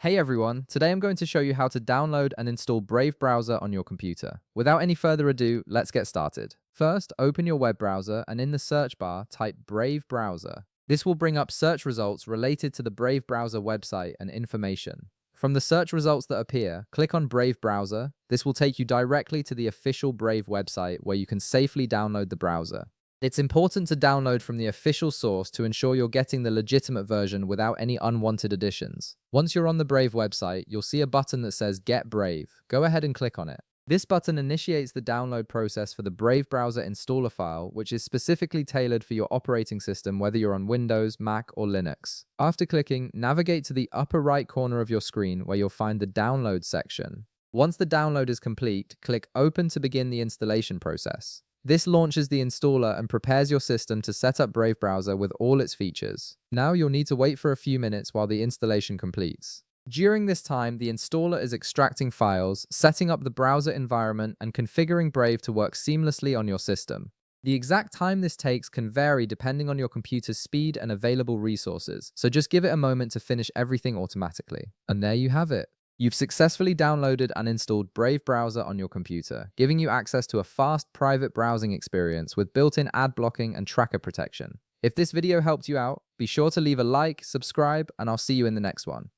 Hey everyone, today I'm going to show you how to download and install Brave browser on your computer. Without any further ado, let's get started. First, open your web browser and in the search bar, type Brave browser. This will bring up search results related to the Brave browser website and information. From the search results that appear, click on Brave browser. This will take you directly to the official Brave website where you can safely download the browser. It's important to download from the official source to ensure you're getting the legitimate version without any unwanted additions. Once you're on the Brave website, you'll see a button that says Get Brave. Go ahead and click on it. This button initiates the download process for the Brave browser installer file, which is specifically tailored for your operating system, whether you're on Windows, Mac, or Linux. After clicking, navigate to the upper right corner of your screen where you'll find the Download section. Once the download is complete, click Open to begin the installation process. This launches the installer and prepares your system to set up Brave browser with all its features. Now you'll need to wait for a few minutes while the installation completes. During this time, the installer is extracting files, setting up the browser environment, and configuring Brave to work seamlessly on your system. The exact time this takes can vary depending on your computer's speed and available resources, so just give it a moment to finish everything automatically. And there you have it. You've successfully downloaded and installed Brave browser on your computer, giving you access to a fast, private browsing experience with built-in ad blocking and tracker protection. If this video helped you out, be sure to leave a like, subscribe, and I'll see you in the next one.